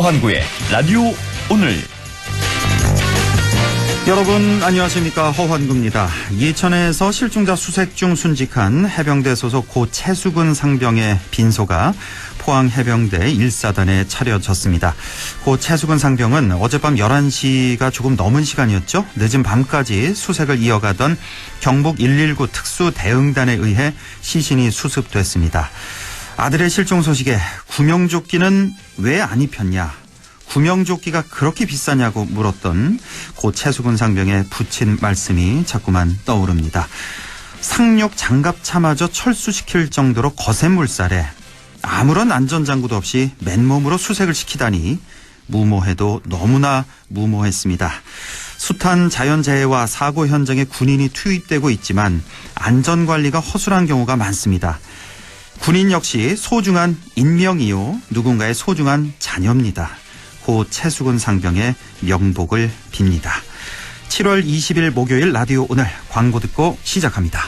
허환구의 라디오 오늘. 여러분 안녕하십니까, 허환구입니다. 예천에서 실종자 수색 중 순직한 해병대 소속 고 최수근 상병의 빈소가 포항해병대 1사단에 차려졌습니다. 고 최수근 상병은 어젯밤 11시가 조금 넘은 시간이었죠. 늦은 밤까지 수색을 이어가던 경북 119 특수대응단에 의해 시신이 수습됐습니다. 아들의 실종 소식에 구명조끼는 왜 안 입혔냐, 구명조끼가 그렇게 비싸냐고 물었던 고 최수근 상병의 부친 말씀이 자꾸만 떠오릅니다. 상륙 장갑차마저 철수시킬 정도로 거센 물살에 아무런 안전장구도 없이 맨몸으로 수색을 시키다니 무모해도 너무나 무모했습니다. 숱한 자연재해와 사고 현장에 군인이 투입되고 있지만 안전관리가 허술한 경우가 많습니다. 군인 역시 소중한 인명이요, 누군가의 소중한 자녀입니다. 고 최수근 상병의 명복을 빕니다. 7월 20일 목요일 라디오 오늘, 광고 듣고 시작합니다.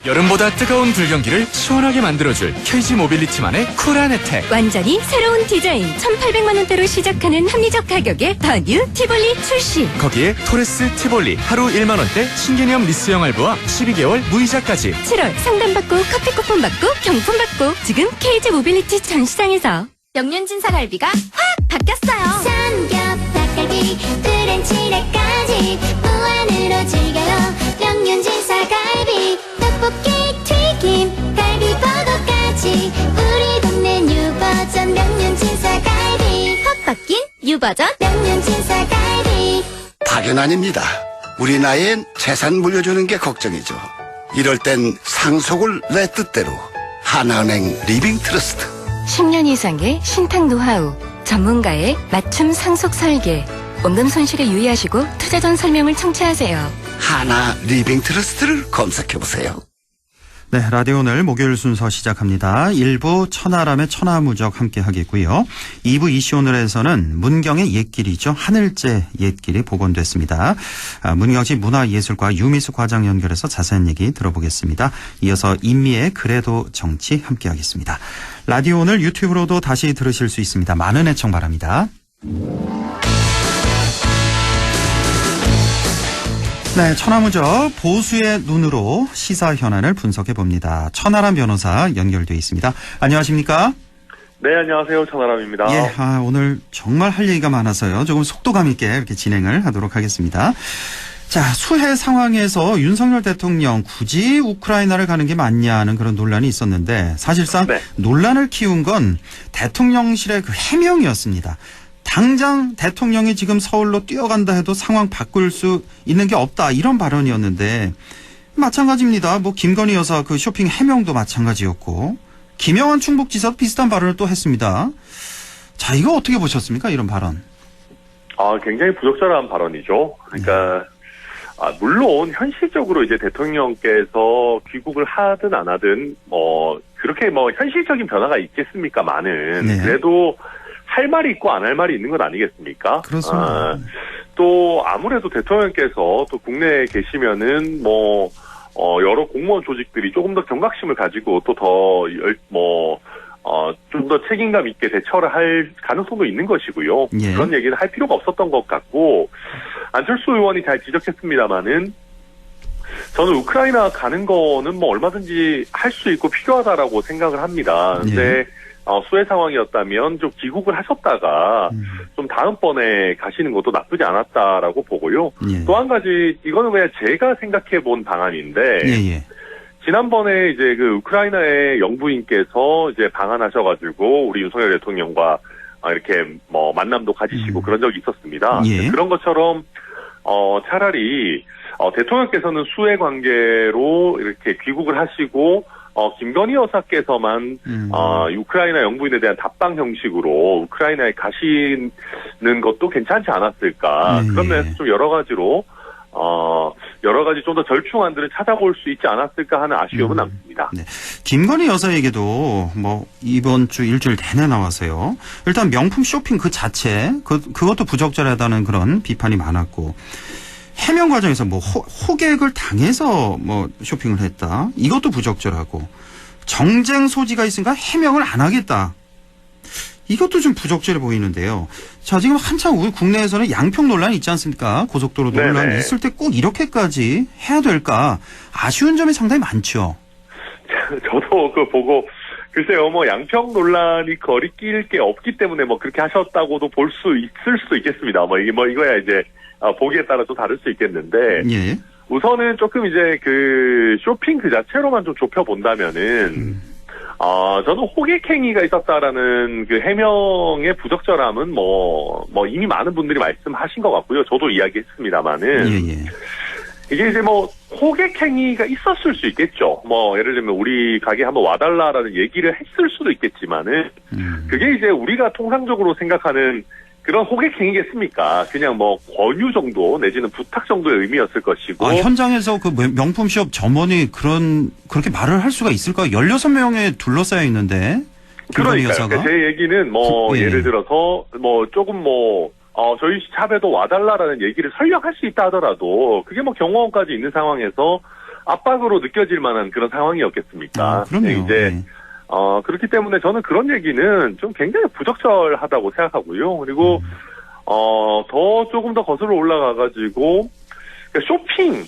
여름보다 뜨거운 불경기를 시원하게 만들어줄 KG 모빌리티만의 쿨한 혜택. 완전히 새로운 디자인 1,800만 원대로 시작하는 합리적 가격에 더 뉴 티볼리 출시. 거기에 토레스 티볼리 하루 1만 원대 신개념 리스형 할부와 12개월 무이자까지. 7월 상담받고 커피 쿠폰 받고 경품 받고 지금 KG 모빌리티 전시장에서. 명륜진사 갈비가 확 바뀌었어요. 삼겹, 닭갈비, 프렌치레까지 무한으로 즐겨요. 명륜진사 갈비, 떡볶이, 튀김, 갈비버거까지 우리 동네 뉴버전 명륜진사 갈비. 확 바뀐 뉴버전 명륜진사 갈비. 파견아닙니다. 우리 나이엔 재산 물려주는 게 걱정이죠. 이럴 땐 상속을 내 뜻대로. 하나은행 리빙트러스트. 10년 이상의 신탁 노하우, 전문가의 맞춤 상속 설계. 원금 손실에 유의하시고 투자 전 설명을 청취하세요. 하나 리빙트러스트를 검색해보세요. 네, 라디오 오늘 목요일 순서 시작합니다. 1부 천하람의 천하무적 함께 하겠고요. 2부 이슈 오늘에서는 문경의 옛길이죠. 하늘째 옛길이 복원됐습니다. 문경시 문화예술과 유미수 과장 연결해서 자세한 얘기 들어보겠습니다. 이어서 인미의 그래도 정치 함께 하겠습니다. 라디오 오늘 유튜브로도 다시 들으실 수 있습니다. 많은 애청 바랍니다. 네, 천하무적 보수의 눈으로 시사 현안을 분석해 봅니다. 천하람 변호사 연결돼 있습니다. 안녕하십니까? 네, 안녕하세요. 천하람입니다. 예, 오늘 정말 할 얘기가 많아서요. 조금 속도감 있게 이렇게 진행을 하도록 하겠습니다. 자, 수해 상황에서 윤석열 대통령 굳이 우크라이나를 가는 게 맞냐는 그런 논란이 있었는데, 사실상 네. 논란을 키운 건 대통령실의 그 해명이었습니다. 당장 대통령이 지금 서울로 뛰어간다 해도 상황 바꿀 수 있는 게 없다, 이런 발언이었는데, 마찬가지입니다. 뭐 김건희 여사 그 쇼핑 해명도 마찬가지였고, 김영환 충북지사도 비슷한 발언을 또 했습니다. 자, 이거 어떻게 보셨습니까, 이런 발언? 굉장히 부적절한 발언이죠. 그러니까 물론 현실적으로 이제 대통령께서 귀국을 하든 안 하든 그렇게 현실적인 변화가 있겠습니까만은, 네. 그래도 할 말이 있고 안 할 말이 있는 것 아니겠습니까? 그렇습니다. 또 아무래도 대통령께서 또 국내에 계시면은 여러 공무원 조직들이 조금 더 경각심을 가지고 또 좀 더 책임감 있게 대처를 할 가능성도 있는 것이고요. 예. 그런 얘기는 할 필요가 없었던 것 같고, 안철수 의원이 잘 지적했습니다마는 저는 우크라이나 가는 거는 얼마든지 할 수 있고 필요하다라고 생각을 합니다. 근데 수해 상황이었다면 좀 귀국을 하셨다가 좀 다음번에 가시는 것도 나쁘지 않았다라고 보고요. 예. 또 한 가지, 이거는 그냥 제가 생각해 본 방안인데, 예. 지난번에 이제 그 우크라이나의 영부인께서 이제 방한하셔가지고 우리 윤석열 대통령과 이렇게 만남도 가지시고 그런 적이 있었습니다. 예. 그런 것처럼 차라리 대통령께서는 수해 관계로 이렇게 귀국을 하시고 김건희 여사께서만 우크라이나 영부인에 대한 답방 형식으로 우크라이나에 가시는 것도 괜찮지 않았을까. 그런 면에서 좀 여러 가지로 여러 가지 좀 더 절충안들을 찾아볼 수 있지 않았을까 하는 아쉬움은 남습니다. 네. 김건희 여사 얘기도 이번 주 일주일 내내 나와서요. 일단 명품 쇼핑 그 자체, 그것도 부적절하다는 그런 비판이 많았고, 해명 과정에서 호객을 당해서 쇼핑을 했다, 이것도 부적절하고, 정쟁 소지가 있으니까 해명을 안 하겠다. 이것도 좀 부적절해 보이는데요. 자, 지금 한참 우리 국내에서는 양평 논란이 있지 않습니까? 고속도로 논란이 있을 때 꼭 이렇게까지 해야 될까? 아쉬운 점이 상당히 많죠. 저도 그거 보고 글쎄요, 뭐 양평 논란이 거리낄 게 없기 때문에 뭐 그렇게 하셨다고도 볼 수 있을 수도 있겠습니다. 뭐 이게 뭐 이거야 이제 보기에 따라 또 다를 수 있겠는데 예. 우선은 조금 이제 그 쇼핑 그 자체로만 좀 좁혀 본다면은 저는 호객행위가 있었다라는 그 해명의 부적절함은 뭐 이미 많은 분들이 말씀하신 것 같고요. 저도 이야기했습니다만은. 예. 이게 이제 뭐 호객행위가 있었을 수 있겠죠. 뭐 예를 들면 우리 가게 한번 와달라라는 얘기를 했을 수도 있겠지만은 그게 이제 우리가 통상적으로 생각하는 그런 호객행위겠습니까? 그냥 뭐 권유 정도 내지는 부탁 정도의 의미였을 것이고. 현장에서 그 명품숍 점원이 그렇게 말을 할 수가 있을까요? 16명에 둘러싸여 있는데. 그러니까요. 제 얘기는 뭐 예를 들어서 뭐 조금 저희 샵에도 와달라라는 얘기를 설령 할 수 있다 하더라도 그게 뭐 경호원까지 있는 상황에서 압박으로 느껴질 만한 그런 상황이었겠습니까? 그럼요. 이제 그렇기 때문에 저는 그런 얘기는 좀 굉장히 부적절하다고 생각하고요. 그리고 더 조금 더 거슬러 올라가가지고 쇼핑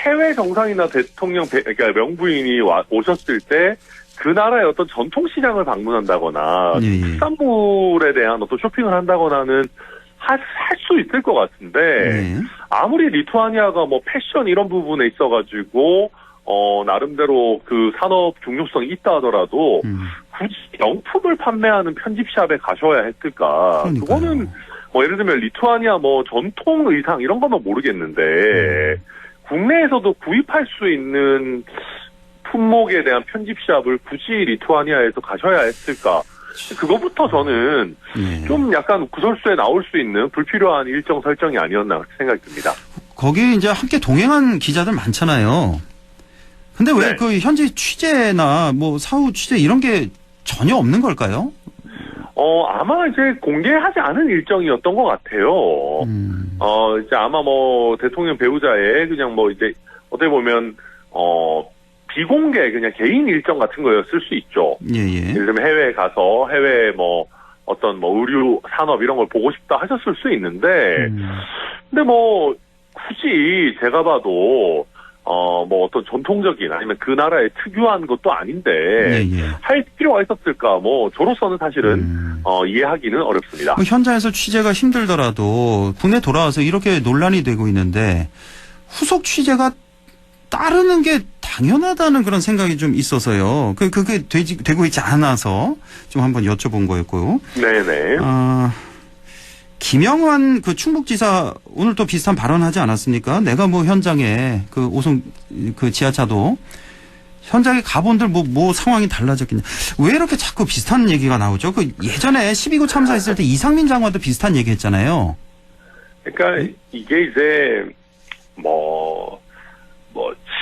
해외 정상이나 대통령 그러니까 명부인이 오셨을 때 그 나라의 어떤 전통시장을 방문한다거나 특산물에 대한 어떤 쇼핑을 한다거나는 할 수 있을 것 같은데 아무리 리투아니아가 뭐 패션 이런 부분에 있어가지고 나름대로 그 산업 중요성이 있다 하더라도 굳이 명품을 판매하는 편집샵에 가셔야 했을까? 그러니까요. 그거는 뭐 예를 들면 리투아니아 뭐 전통 의상 이런 거면 모르겠는데 국내에서도 구입할 수 있는 품목에 대한 편집샵을 굳이 리투아니아에서 가셔야 했을까? 그거부터 저는 좀 약간 구설수에 나올 수 있는 불필요한 일정 설정이 아니었나 생각이 듭니다. 거기 이제 함께 동행한 기자들 많잖아요. 근데 왜 그 현지 취재나 뭐 사후 취재 이런 게 전혀 없는 걸까요? 아마 이제 공개하지 않은 일정이었던 것 같아요. 이제 아마 뭐 대통령 배우자의 그냥 뭐 이제 어떻게 보면 비공개 그냥 개인 일정 같은 거였을 수 있죠. 예를 들면 해외에 가서 해외 뭐 어떤 뭐 의류 산업 이런 걸 보고 싶다 하셨을 수 있는데 근데 뭐 굳이 제가 봐도 뭐 어떤 전통적인 아니면 그 나라의 특유한 것도 아닌데 할 필요가 있었을까 뭐 저로서는 사실은 이해하기는 어렵습니다. 현장에서 취재가 힘들더라도 국내 돌아와서 이렇게 논란이 되고 있는데 후속 취재가 따르는 게 당연하다는 그런 생각이 좀 있어서요. 그게 되고 있지 않아서 좀 한번 여쭤본 거였고요. 네네. 김영환 그 충북지사 오늘 또 비슷한 발언하지 않았습니까? 내가 뭐 현장에 그 오송 그 지하차도 현장에 가본들 뭐 상황이 달라졌겠냐. 왜 이렇게 자꾸 비슷한 얘기가 나오죠? 그 예전에 12구 참사했을 때 이상민 장관도 비슷한 얘기 했잖아요. 그러니까 이게 이제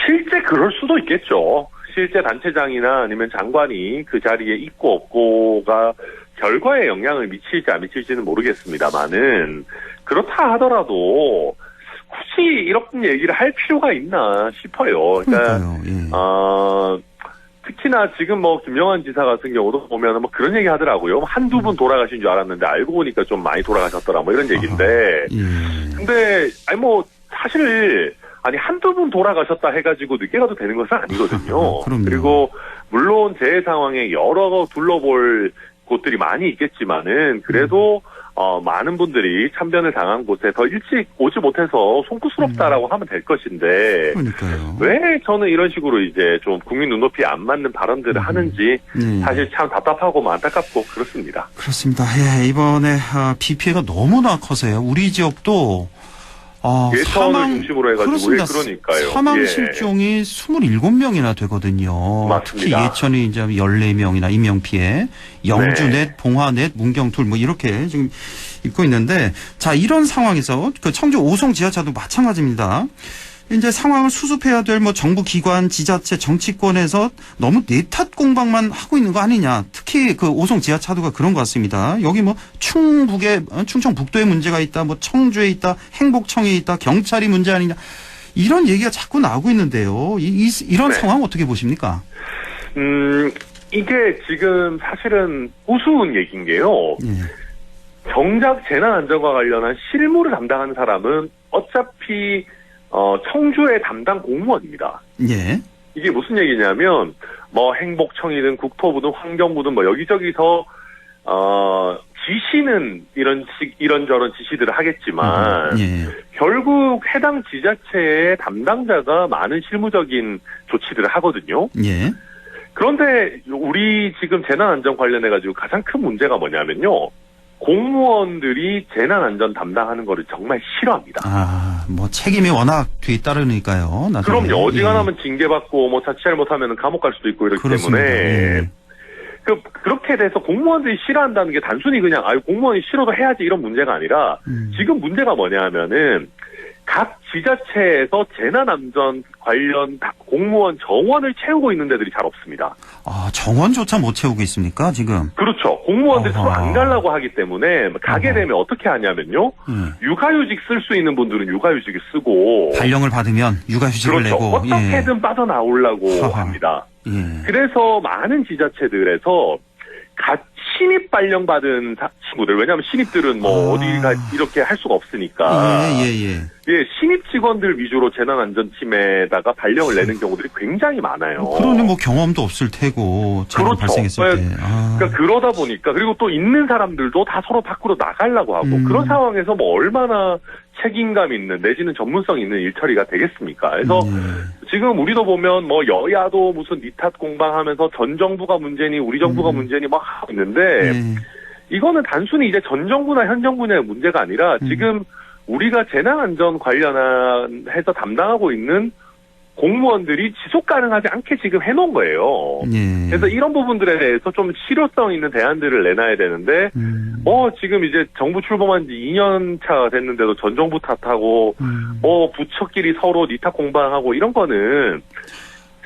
실제 그럴 수도 있겠죠. 실제 단체장이나 아니면 장관이 그 자리에 있고 없고가 결과에 영향을 미칠지 안 미칠지는 모르겠습니다만은 그렇다 하더라도 굳이 이런 얘기를 할 필요가 있나 싶어요. 그러니까 특히나 지금 뭐 김영환 지사 같은 경우도 보면 뭐 그런 얘기 하더라고요. 한두 분 돌아가신 줄 알았는데 알고 보니까 좀 많이 돌아가셨더라 뭐 이런 얘기인데. 근데 사실 한두 분 돌아가셨다 해가지고 늦게 가도 되는 것은 아니거든요. 그리고 물론 제 상황에 여러 둘러볼 곳들이 많이 있겠지만은 그래도 많은 분들이 참변을 당한 곳에 더 일찍 오지 못해서 송구스럽다라고 하면 될 것인데 왜 저는 이런 식으로 이제 좀 국민 눈높이에 안 맞는 발언들을 하는지 사실 참 답답하고 안타깝고 그렇습니다. 그렇습니다. 이번에 비 피해가 너무나 커서요. 우리 지역도 예천을 중심으로 해가지고 그러니까요. 사망 실종이 27명이나 되거든요. 맞습니다. 특히 예천이 이제 14명이나 인명피해, 영주넷, 봉화넷, 문경툴 뭐 이렇게 지금 있고 있는데 자 이런 상황에서 그 청주 오송 지하차도 마찬가지입니다. 이제 상황을 수습해야 될 뭐 정부 기관, 지자체, 정치권에서 너무 내탓 공방만 하고 있는 거 아니냐. 특히 그 오송 지하차도가 그런 것 같습니다. 여기 뭐 충청 북도에 문제가 있다, 뭐 청주에 있다, 행복청에 있다, 경찰이 문제 아니냐. 이런 얘기가 자꾸 나오고 있는데요. 이런 네. 상황 어떻게 보십니까? 이게 지금 사실은 우스운 얘기인 게요. 예. 정작 재난안전과 관련한 실무를 담당하는 사람은 어차피 청주의 담당 공무원입니다. 예. 이게 무슨 얘기냐면 뭐 행복청이든 국토부든 환경부든 뭐 여기저기서 지시는 이런저런 지시들을 하겠지만 예. 결국 해당 지자체의 담당자가 많은 실무적인 조치들을 하거든요. 예. 그런데 우리 지금 재난안전 관련해가지고 가장 큰 문제가 뭐냐면요. 공무원들이 재난안전 담당하는 거를 정말 싫어합니다. 아, 뭐 책임이 워낙 뒤따르니까요. 나중에. 그럼요. 어지간하면 징계받고 뭐 자칫 잘못하면 감옥 갈 수도 있고 이렇기 그렇습니다. 때문에 예. 그렇게 돼서 공무원들이 싫어한다는 게 단순히 그냥 공무원이 싫어도 해야지 이런 문제가 아니라 지금 문제가 뭐냐 하면은 각 지자체에서 재난안전 관련 공무원 정원을 채우고 있는 데들이 잘 없습니다. 아, 정원조차 못 채우고 있습니까, 지금? 그렇죠. 공무원들이 서로 어허. 안 가려고 하기 때문에 가게 되면 어떻게 하냐면요. 육아휴직 쓸 수 있는 분들은 육아휴직을 쓰고 발령을 받으면 육아휴직을 그렇죠. 내고. 어떻게든 빠져나오려고 하하. 합니다. 예. 그래서 많은 지자체들에서 신입 발령 받은 친구들, 왜냐하면 신입들은 뭐 어디가 이렇게 할 수가 없으니까. 예, 신입 직원들 위주로 재난안전팀에다가 발령을 내는 경우들이 굉장히 많아요. 그러니 뭐 경험도 없을 테고 재난 그렇죠. 발생했을 때. 그러니까 그러다 보니까 그리고 또 있는 사람들도 다 서로 밖으로 나가려고 하고 그런 상황에서 뭐 얼마나 책임감 있는 내지는 전문성 있는 일처리가 되겠습니까? 그래서 지금 우리도 보면 뭐 여야도 무슨 니탓 공방하면서 전 정부가 문제니 우리 정부가 문제니 막 하고 있는데 이거는 단순히 이제 전 정부나 현 정부의 문제가 아니라 지금 우리가 재난안전 관련해서 담당하고 있는 공무원들이 지속 가능하지 않게 지금 해놓은 거예요. 예. 그래서 이런 부분들에 대해서 좀 실효성 있는 대안들을 내놔야 되는데, 지금 이제 정부 출범한 지 2년 차 됐는데도 전 정부 탓하고, 부처끼리 서로 니탓 공방하고 이런 거는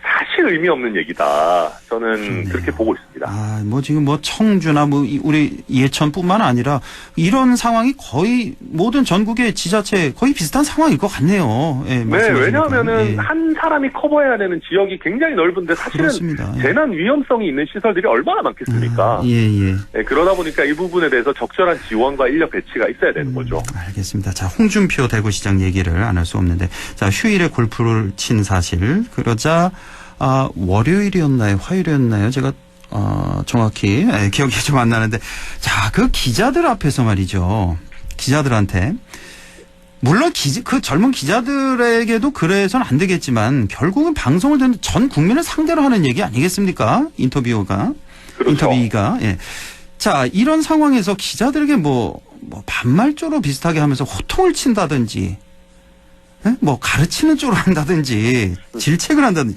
사실 의미 없는 얘기다. 저는 그렇게 보고 있습니다. 아, 뭐 지금 뭐 청주나 뭐 우리 예천뿐만 아니라 이런 상황이 거의 모든 전국의 지자체 거의 비슷한 상황일 것 같네요. 예, 네, 왜냐하면은 한 사람이 커버해야 되는 지역이 굉장히 넓은데 사실은 그렇습니다. 재난 위험성이 있는 시설들이 얼마나 많겠습니까? 네, 그러다 보니까 이 부분에 대해서 적절한 지원과 인력 배치가 있어야 되는 거죠. 알겠습니다. 자, 홍준표 대구시장 얘기를 안 할 수 없는데, 자, 휴일에 골프를 친 사실, 그러자 월요일이었나요? 화요일이었나요? 제가 정확히 기억이 좀 안 나는데, 자, 그 기자들 앞에서 말이죠. 기자들한테 물론 그 젊은 기자들에게도 그래서는 안 되겠지만 결국은 방송을 듣는 전 국민을 상대로 하는 얘기 아니겠습니까? 인터뷰가. 예. 자, 이런 상황에서 기자들에게 뭐 반말조로 비슷하게 하면서 호통을 친다든지, 뭐 가르치는 쪽으로 한다든지, 질책을 한다든지.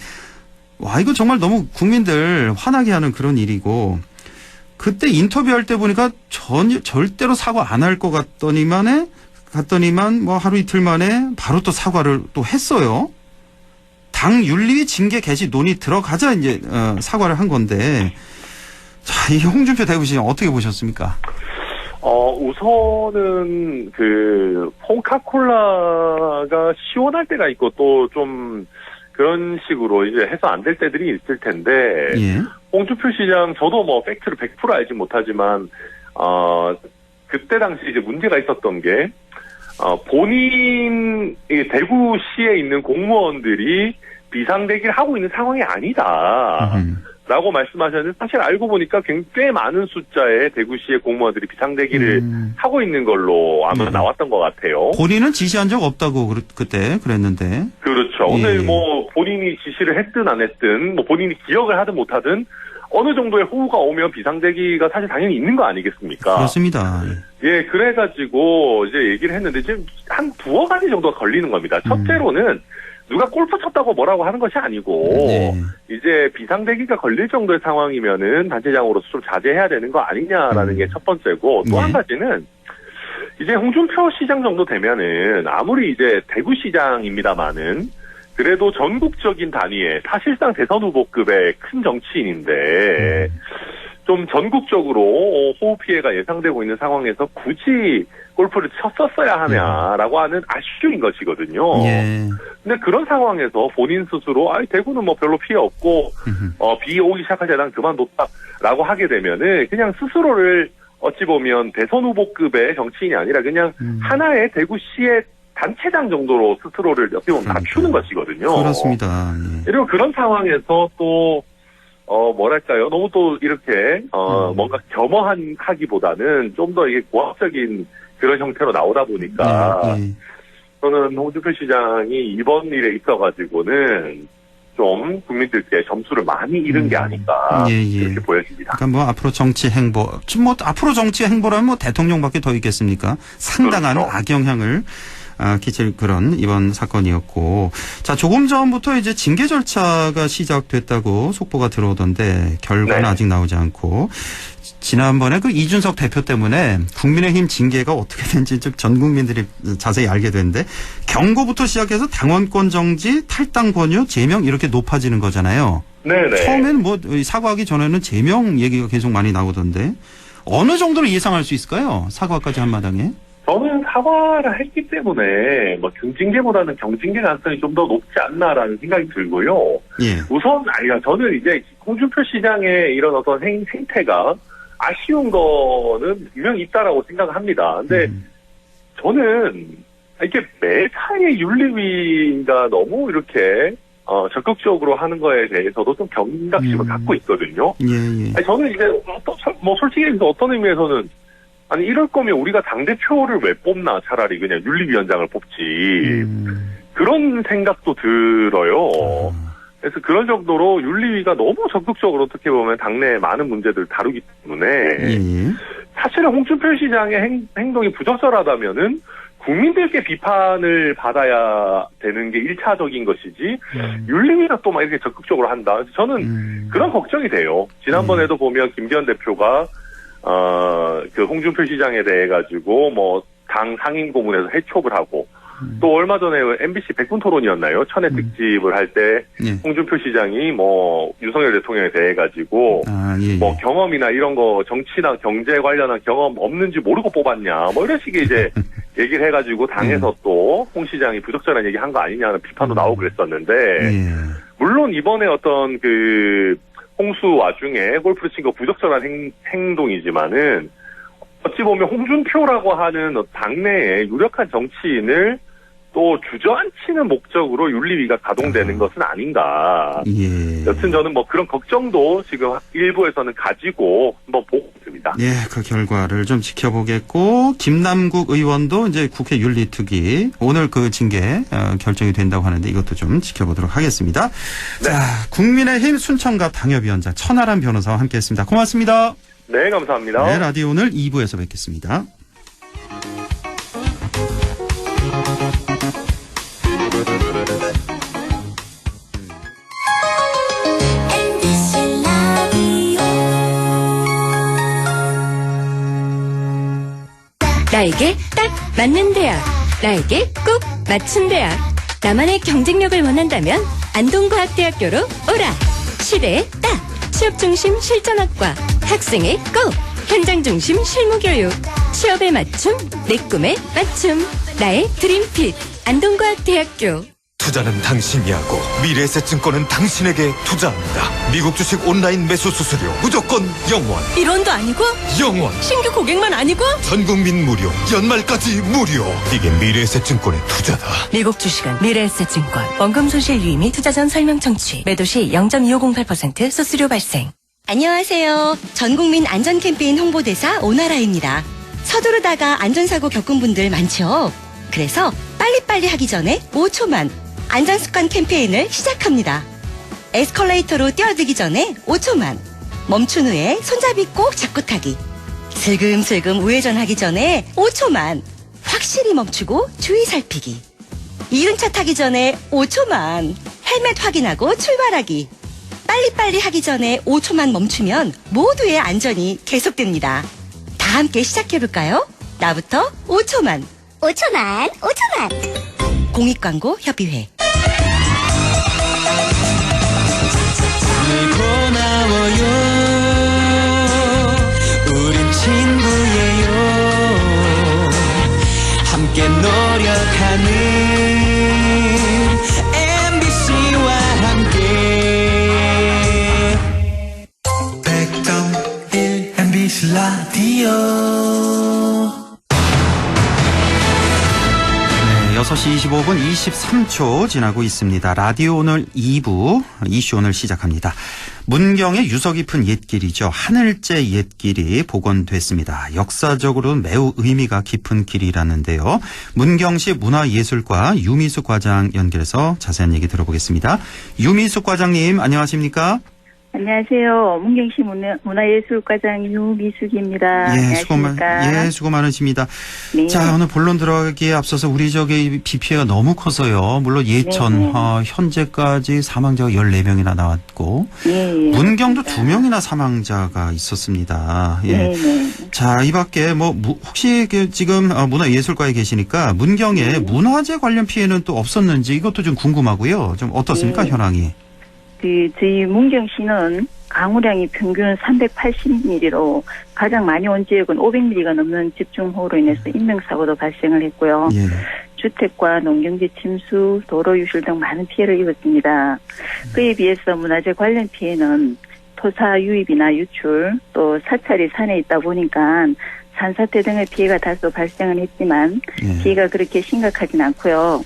와, 이거 정말 너무 국민들 화나게 하는 그런 일이고, 그때 인터뷰할 때 보니까 절대로 사과 안 할 것 갔더니만 뭐 하루 이틀 만에 바로 또 사과를 또 했어요. 당 윤리 징계 개시 논의 들어가자 이제 사과를 한 건데, 자, 이 홍준표 대구시장 어떻게 보셨습니까? 우선은 콩카콜라가 시원할 때가 있고 또 좀 그런 식으로 이제 해서 안 될 때들이 있을 텐데, 예. 홍준표 시장, 저도 뭐 팩트를 100% 알지 못하지만, 그때 당시 이제 문제가 있었던 게, 대구시에 있는 공무원들이 비상대기를 하고 있는 상황이 아니다. 라고 말씀하셨는데, 사실 알고 보니까 꽤 많은 숫자의 대구시의 공무원들이 비상대기를 하고 있는 걸로 아마 나왔던 것 같아요. 본인은 지시한 적 없다고 그때 그랬는데. 그렇죠. 오늘 뭐 본인이 지시를 했든 안 했든, 뭐 본인이 기억을 하든 못하든, 어느 정도의 호우가 오면 비상대기가 사실 당연히 있는 거 아니겠습니까? 그렇습니다. 예, 그래가지고 이제 얘기를 했는데 지금 한 두어 가지 정도가 걸리는 겁니다. 첫째로는 누가 골프 쳤다고 뭐라고 하는 것이 아니고, 이제 비상대기가 걸릴 정도의 상황이면은 단체장으로서 좀 자제해야 되는 거 아니냐라는 게 첫 번째고, 또 한 가지는 이제 홍준표 시장 정도 되면은 아무리 이제 대구시장입니다만은 그래도 전국적인 단위의 사실상 대선 후보급의 큰 정치인인데, 좀 좀 전국적으로 호우 피해가 예상되고 있는 상황에서 굳이 골프를 쳤었어야 하냐라고 하는 아쉬움인 것이거든요. 예. 근데 그런 상황에서 본인 스스로 대구는 뭐 별로 피해 없고 비 오기 시작할 때 난 그만뒀다라고 하게 되면은 그냥 스스로를 어찌 보면 대선 후보급의 정치인이 아니라 그냥 하나의 대구시의 단체장 정도로 스스로를 어떻게 보면 낮추는 것이거든요. 그렇습니다. 예. 그리고 그런 상황에서 또 뭐랄까요? 너무 또 이렇게 뭔가 겸허하기보다는 좀 더 이게 고압적인 그런 형태로 나오다 보니까 예. 저는 홍준표 시장이 이번 일에 있어가지고는 좀 국민들께 점수를 많이 잃은 게 아닌가 이렇게 보여집니다. 그러니까 뭐 앞으로 정치 행보, 뭐 앞으로 정치 행보라면 뭐 대통령밖에 더 있겠습니까? 상당한 그렇죠. 악영향을 끼칠 그런 이번 사건이었고, 자 조금 전부터 이제 징계 절차가 시작됐다고 속보가 들어오던데 결과는 네. 아직 나오지 않고. 지난번에 그 이준석 대표 때문에 국민의힘 징계가 어떻게 된지 전 국민들이 자세히 알게 됐는데 경고부터 시작해서 당원권 정지, 탈당 권유, 제명 이렇게 높아지는 거잖아요. 네네. 처음에는 뭐 사과하기 전에는 제명 얘기가 계속 많이 나오던데 어느 정도로 예상할 수 있을까요? 사과까지 한 마당에. 저는 사과를 했기 때문에 뭐 중징계보다는 경징계 가능성이 좀 더 높지 않나라는 생각이 들고요. 예. 우선 저는 이제 홍준표 시장의 이런 어떤 생태가 아쉬운 거는 분명히 있다라고 생각합니다. 근데 저는 이게 매사에 윤리위가 너무 이렇게 적극적으로 하는 거에 대해서도 좀 경각심을 갖고 있거든요. 예. 저는 이제 뭐 솔직히 어떤 의미에서는 이럴 거면 우리가 당대표를 왜 뽑나, 차라리 그냥 윤리위원장을 뽑지. 그런 생각도 들어요. 그래서 그런 정도로 윤리위가 너무 적극적으로 어떻게 보면 당내의 많은 문제들을 다루기 때문에 사실은 홍준표 시장의 행동이 부적절하다면은 국민들께 비판을 받아야 되는 게 1차적인 것이지 윤리위가 또 막 이렇게 적극적으로 한다. 저는 그런 걱정이 돼요. 지난번에도 보면 김기현 대표가 그 홍준표 시장에 대해 가지고 뭐 당 상임 고문에서 해촉을 하고 또 얼마 전에 MBC 백분 토론이었나요? 천회 특집을 할 때 홍준표 시장이 뭐 윤석열 대통령에 대해 가지고 뭐 경험이나 이런 거 정치나 경제 관련한 경험 없는지 모르고 뽑았냐 뭐 이런 식의 이제 얘기를 해가지고 당에서 또 홍 시장이 부적절한 얘기 한 거 아니냐는 비판도 나오고 그랬었는데 물론 이번에 어떤 그 홍수 와중에 골프를 친 거 부적절한 행동이지만은 어찌 보면 홍준표라고 하는 당내의 유력한 정치인을 또 주저앉히는 목적으로 윤리위가 가동되는 것은 아닌가. 여튼 저는 뭐 그런 걱정도 지금 일부에서는 가지고 한번 보고 있습니다. 예, 그 결과를 좀 지켜보겠고, 김남국 의원도 이제 국회 윤리특위 오늘 그 징계 결정이 된다고 하는데 이것도 좀 지켜보도록 하겠습니다. 네. 자, 국민의힘 순천갑 당협위원장 천하람 변호사와 함께했습니다. 고맙습니다. 네, 감사합니다. 네, 라디오 오늘 2부에서 뵙겠습니다. 나에게 딱 맞는 대학, 나에게 꼭 맞춘 대학. 나만의 경쟁력을 원한다면 안동과학대학교로 오라. 시대에 딱 취업중심 실전학과, 학생의 꼭 현장중심 실무교육, 취업에 맞춤, 내 꿈에 맞춤. 나의 드림핏 안동과학대학교. 투자는 당신이 하고 미래에셋증권은 당신에게 투자합니다. 미국 주식 온라인 매수 수수료 무조건 0원. 1원도 아니고 0원. 신규 고객만 아니고 전국민 무료. 연말까지 무료. 이게 미래에셋증권의 투자다. 미국 주식은 미래에셋증권. 원금 손실 유의 및 투자 전 설명 청취. 매도 시 0.2508% 수수료 발생. 안녕하세요. 전국민 안전 캠페인 홍보대사 오나라입니다. 서두르다가 안전사고 겪은 분들 많죠? 그래서 빨리빨리 하기 전에 5초만 안전습관 캠페인을 시작합니다. 에스컬레이터로 뛰어들기 전에 5초만. 멈춘 후에 손잡이 꼭 잡고 타기. 슬금슬금 우회전하기 전에 5초만. 확실히 멈추고 주의 살피기. 이륜차 타기 전에 5초만. 헬멧 확인하고 출발하기. 빨리빨리 하기 전에 5초만 멈추면 모두의 안전이 계속됩니다. 다 함께 시작해볼까요? 나부터 5초만. 5초만. 공익광고 협의회. 라디오. 네, 6시 25분 23초 지나고 있습니다. 라디오 오늘 2부 이슈 오늘 시작합니다. 문경의 유서 깊은 옛길이죠. 하늘제 옛길이 복원됐습니다. 역사적으로는 매우 의미가 깊은 길이라는데요. 문경시 문화예술과 유미숙 과장 연결해서 자세한 얘기 들어보겠습니다. 유미숙 과장님 안녕하십니까? 안녕하세요. 문경시 문화예술과장 유미숙입니다. 안녕하십니까? 수고 많으십니다. 네. 자, 오늘 본론 들어가기에 앞서서 우리 지역의 비 피해가 너무 커서요. 물론 예천, 현재까지 사망자가 14명이나 나왔고, 문경도 2명이나 사망자가 있었습니다. 예. 자, 이 밖에 혹시 지금 문화예술과에 계시니까 문경에 문화재 관련 피해는 또 없었는지 이것도 좀 궁금하고요. 좀 어떻습니까, 현황이? 저희 문경시는 강우량이 평균 380mm로 가장 많이 온 지역은 500mm가 넘는 집중호우로 인해서 인명사고도 발생을 했고요. 예. 주택과 농경지 침수, 도로 유실 등 많은 피해를 입었습니다. 그에 비해서 문화재 관련 피해는 토사 유입이나 유출, 또 사찰이 산에 있다 보니까 산사태 등의 피해가 다소 발생은 했지만 피해가 그렇게 심각하진 않고요.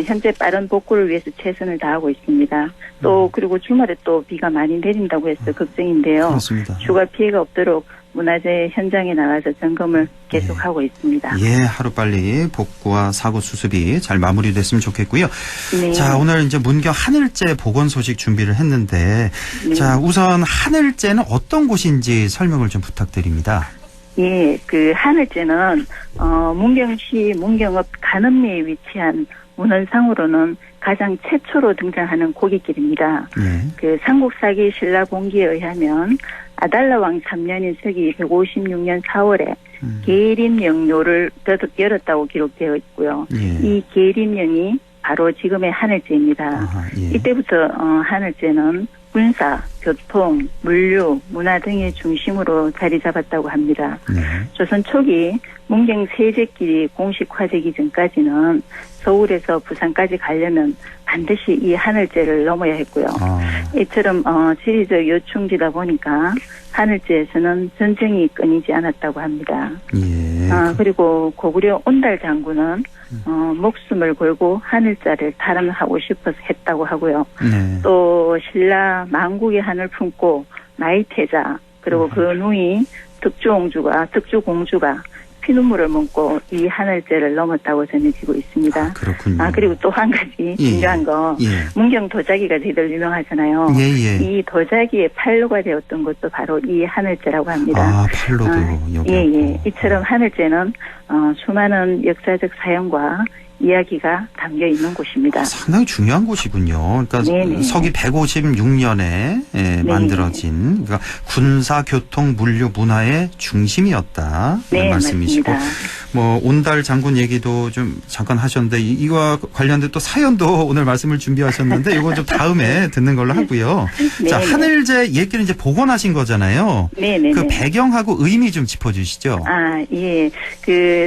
현재 빠른 복구를 위해서 최선을 다하고 있습니다. 또 그리고 주말에 또 비가 많이 내린다고 해서 걱정인데요. 그렇습니다. 추가 피해가 없도록 문화재 현장에 나가서 점검을 계속하고 있습니다. 예, 하루빨리 복구와 사고 수습이 잘 마무리됐으면 좋겠고요. 네. 자, 오늘 이제 문경 하늘제 복원 소식 준비를 했는데, 자, 우선 하늘제는 어떤 곳인지 설명을 좀 부탁드립니다. 예, 하늘제는, 문경시 문경읍 간읍리에 위치한 문헌상으로는 가장 최초로 등장하는 고깃길입니다. 삼국사기 신라봉기에 의하면 아달라왕 3년인 서기 156년 4월에 계림영묘를 열었다고 기록되어 있고요. 이 계림영이 바로 지금의 하늘제입니다. 이때부터 하늘제는 군사, 교통, 물류, 문화 등의 중심으로 자리 잡았다고 합니다. 조선 초기 문경 세제길이 공식화되기 전까지는 서울에서 부산까지 가려면 반드시 이 하늘제를 넘어야 했고요. 이처럼 지리적 요충지다 보니까 하늘제에서는 전쟁이 끊이지 않았다고 합니다. 그리고 고구려 온달 장군은 목숨을 걸고 하늘자를 탈환하고 싶어서 했다고 하고요. 또 신라 만국의 한을 품고 나이태자 그리고 그 누이 득주공주가 피눈물을 멈고 이 하늘제를 넘었다고 전해지고 있습니다. 그렇군요. 그리고 또 한 가지 중요한 거 문경 도자기가 저희들 유명하잖아요. 이 도자기의 판로가 되었던 것도 바로 이 하늘제라고 합니다. 판로도 여기. 이처럼 하늘제는 수많은 역사적 사연과 이야기가 담겨 있는 곳입니다. 상당히 중요한 곳이군요. 그러니까 서기 156년에 만들어진 그러니까 군사, 교통, 물류, 문화의 중심이었다. 네, 말씀이시고 맞습니다. 온달 장군 얘기도 좀 잠깐 하셨는데 이와 관련된 또 사연도 오늘 말씀을 준비하셨는데 이거 좀 다음에 듣는 걸로 하고요. 자, 하늘제 옛길을 이제 복원하신 거잖아요. 그 배경하고 의미 좀 짚어주시죠.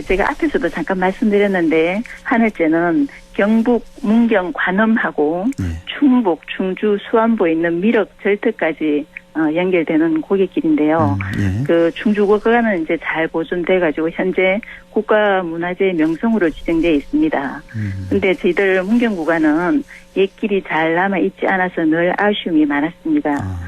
제가 앞에서도 잠깐 말씀드렸는데 하늘제는 경북 문경 관음하고 충북 충주 수안보에 있는 미륵 절터까지 연결되는 고깃길인데요. 그 충주 국가는 이제 잘 보존돼 가지고 현재 국가문화재 명성으로 지정되어 있습니다. 근데 저희들 문경 구간은 옛길이 잘 남아 있지 않아서 늘 아쉬움이 많았습니다.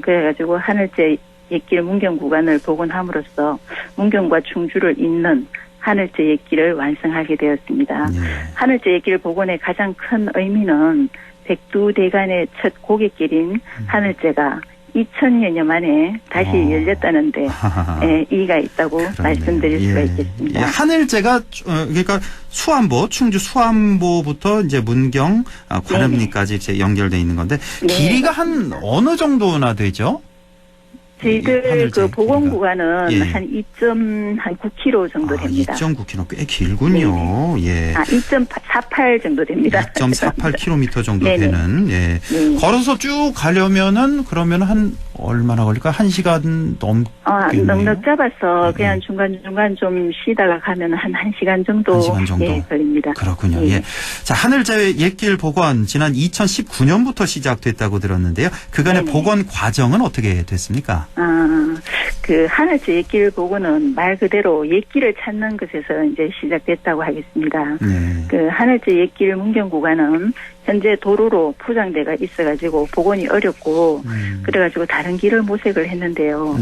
그래가지고 하늘제 옛길 문경 구간을 복원함으로써 문경과 충주를 잇는 하늘제 옛길을 완성하게 되었습니다. 하늘제 옛길 복원의 가장 큰 의미는 백두대간의 첫 고깃길인 하늘제가 2000년여 만에 다시 열렸다는데 이의가 있다고 말씀드릴 수가 있겠습니다. 하늘제가 그러니까 충주 수안보부터 이제 문경 관음리까지 이제 연결돼 있는 건데 길이가 한 어느 정도나 되죠? 저희들 그 복원 구간은 한 2.9km 정도 됩니다. 2.9km 꽤 길군요. 2.48 정도 됩니다. 2.48km 정도 되는. 걸어서 쭉 가려면은 그러면 한 얼마나 걸릴까? 1시간 넘겠네요. 넉넉 잡아서 그냥 중간중간 좀 쉬다가 가면 한 1시간 정도, 1시간 정도. 걸립니다. 그렇군요. 자, 하늘제 옛길 복원 지난 2019년부터 시작됐다고 들었는데요. 그간의 복원 과정은 어떻게 됐습니까? 그 하늘째 옛길 보고는 말 그대로 옛길을 찾는 것에서 이제 시작됐다고 하겠습니다. 그 하늘째 옛길 문경 구간은 현재 도로로 포장돼가 있어가지고 복원이 어렵고 그래가지고 다른 길을 모색을 했는데요.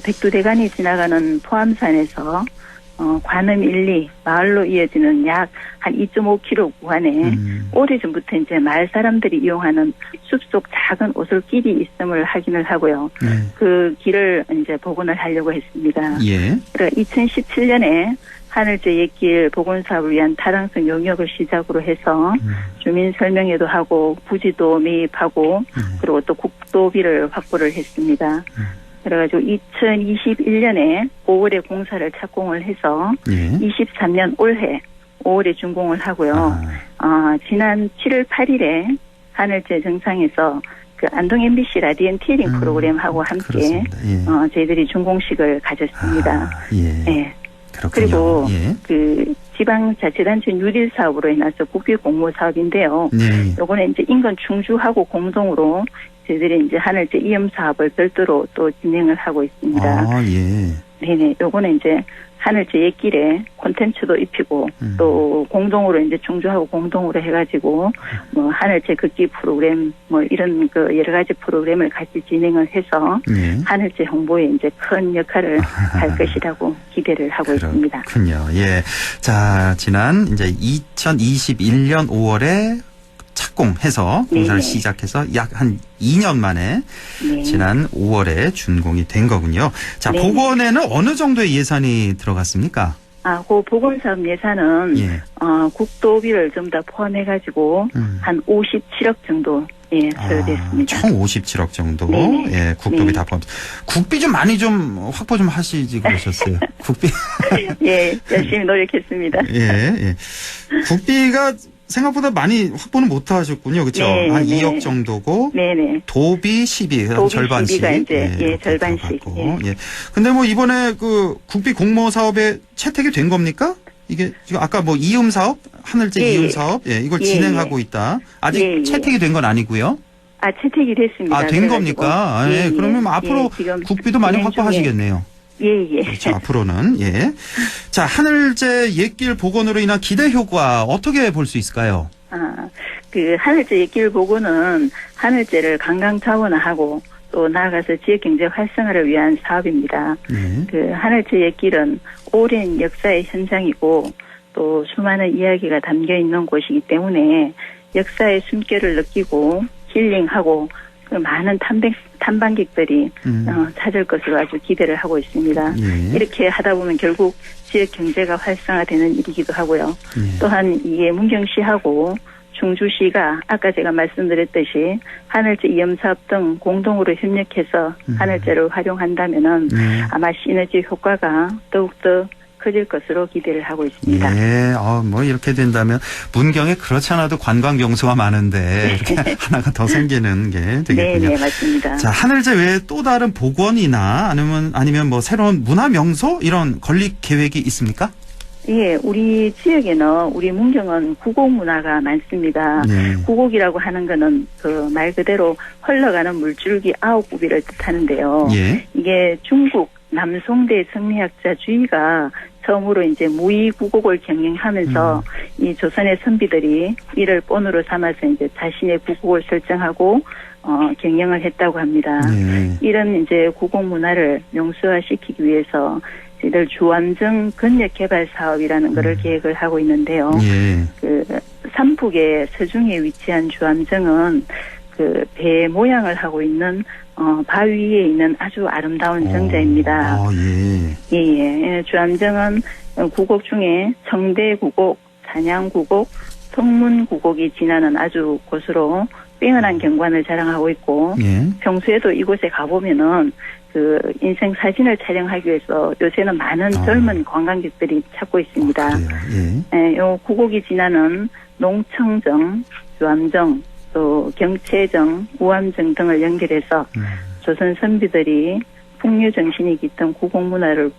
백두대간이 지나가는 포암산에서 관음 1, 2 마을로 이어지는 약 한 2.5km 구간에 오래전부터 이제 마을 사람들이 이용하는 숲속 작은 오솔길이 있음을 확인을 하고요. 그 길을 이제 복원을 하려고 했습니다. 그러니까 2017년에 하늘째 옛길 복원 사업을 위한 타당성 용역을 시작으로 해서 주민 설명회도 하고 부지도 매입하고 그리고 또 국도비를 확보를 했습니다. 그래가지고 2021년에 5월에 공사를 착공을 해서 23년 올해 5월에 준공을 하고요. 지난 7월 8일에 하늘째 정상에서 그 안동 MBC 라디언 티링 프로그램하고 함께 저희들이 준공식을 가졌습니다. 그리고 그 지방자치단체 뉴딜 사업으로 인해서 국비 공모 사업인데요. 요거는 이제 인근 충주하고 공동으로 저희들이 이제 하늘째 이음 사업을 별도로 또 진행을 하고 있습니다. 네네. 요거는 이제 하늘째 옛길에 콘텐츠도 입히고 또 공동으로 이제 충주하고 공동으로 해가지고 뭐 하늘째 걷기 프로그램 뭐 이런 그 여러 가지 프로그램을 같이 진행을 해서 하늘째 홍보에 이제 큰 역할을 할 것이라고 기대를 하고 있습니다. 그렇군요. 예. 자, 지난 이제 2021년 5월에 착공해서 공사를 시작해서 약 한 2년 만에 지난 5월에 준공이 된 거군요. 자, 복원에는 어느 정도의 예산이 들어갔습니까? 그 복원사업 예산은 국도비를 좀 더 포함해가지고 한 57억 정도 소요됐습니다. 총 57억 정도. 예, 국도비 다 포함. 국비 좀 많이 좀 확보 좀 하시지 그러셨어요. 국비. 예, 열심히 노력했습니다. 예. 국비가 생각보다 많이 확보는 못 하셨군요. 그렇죠? 한 2억 정도고. 도비 12, 도비 절반씩. 12가 이제 절반씩. 근데 뭐 이번에 그 국비 공모 사업에 채택이 된 겁니까? 이게 지금 아까 뭐 이음 사업, 하늘째 이음 사업, 이걸 진행하고 있다. 아직 채택이 된 건 아니고요. 채택이 됐습니다. 된 겁니까? 그러면 앞으로 국비도 많이 확보하시겠네요. 그렇죠, 앞으로는. 자, 하늘째 옛길 복원으로 인한 기대 효과 어떻게 볼 수 있을까요? 그 하늘째 옛길 복원은 하늘째를 관광 자원화하고 또 나아가서 지역 경제 활성화를 위한 사업입니다. 그 하늘째 옛길은 오랜 역사의 현장이고 또 수많은 이야기가 담겨 있는 곳이기 때문에 역사의 숨결을 느끼고 힐링하고 그 많은 탐방객들이 찾을 것으로 아주 기대를 하고 있습니다. 이렇게 하다 보면 결국 지역 경제가 활성화되는 일이기도 하고요. 또한 이게 문경시하고 충주시가 아까 제가 말씀드렸듯이 하늘째 이음사업 등 공동으로 협력해서 하늘째를 활용한다면은 아마 시너지 효과가 더욱더 커질 것으로 기대를 하고 있습니다. 뭐 이렇게 된다면 문경에 그렇지 않아도 관광 명소가 많은데 이렇게 하나가 더 생기는 게 되겠군요. 네, 맞습니다. 자, 하늘째 외에 또 다른 복원이나 아니면 뭐 새로운 문화 명소 이런 건립 계획이 있습니까? 우리 지역에는 우리 문경은 구곡 문화가 많습니다. 구곡이라고 하는 거는 그 말 그대로 흘러가는 물줄기 9구비를 뜻하는데요. 이게 중국 남송대 성리학자 주의가 처음으로 이제 무의구곡을 경영하면서 이 조선의 선비들이 이를 본으로 삼아서 이제 자신의 구곡을 설정하고 경영을 했다고 합니다. 이런 이제 구곡 문화를 명소화시키기 위해서 저희들 주암정 근역개발 사업이라는 것을 계획을 하고 있는데요. 그 삼북의 서중에 위치한 주암정은 그 배 모양을 하고 있는 바위 위에 있는 아주 아름다운 정자입니다. 주암정은 구곡 중에 청대구곡, 산양구곡, 성문구곡이 지나는 아주 곳으로 빼어난 경관을 자랑하고 있고 평소에도 이곳에 가보면은 그 인생 사진을 촬영하기 위해서 요새는 많은 젊은 관광객들이 찾고 있습니다. 요 구곡이 지나는 농청정, 주암정, 또 경채정, 우암정 등을 연결해서 조선 선비들이 풍류 정신이 깃든 구곡 문화를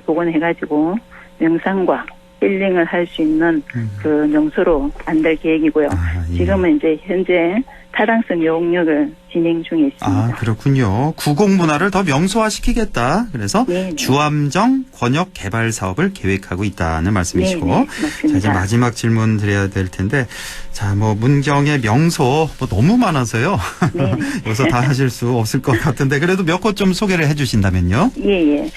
복원해가지고 명상과 힐링을 할 수 있는 그 명소로 만들 계획이고요. 지금은 이제 현재 타당성 용역을 진행 중에 있습니다. 아, 그렇군요. 구곡문화를 더 명소화시키겠다. 그래서 네네. 주암정 권역 개발 사업을 계획하고 있다는 말씀이시고. 네네, 맞습니다. 자, 이제 마지막 질문 드려야 될 텐데, 자, 뭐 문경의 명소 뭐 너무 많아서요. 여기서 다 하실 수 없을 것 같은데 그래도 몇 곳 좀 소개를 해주신다면요. 예.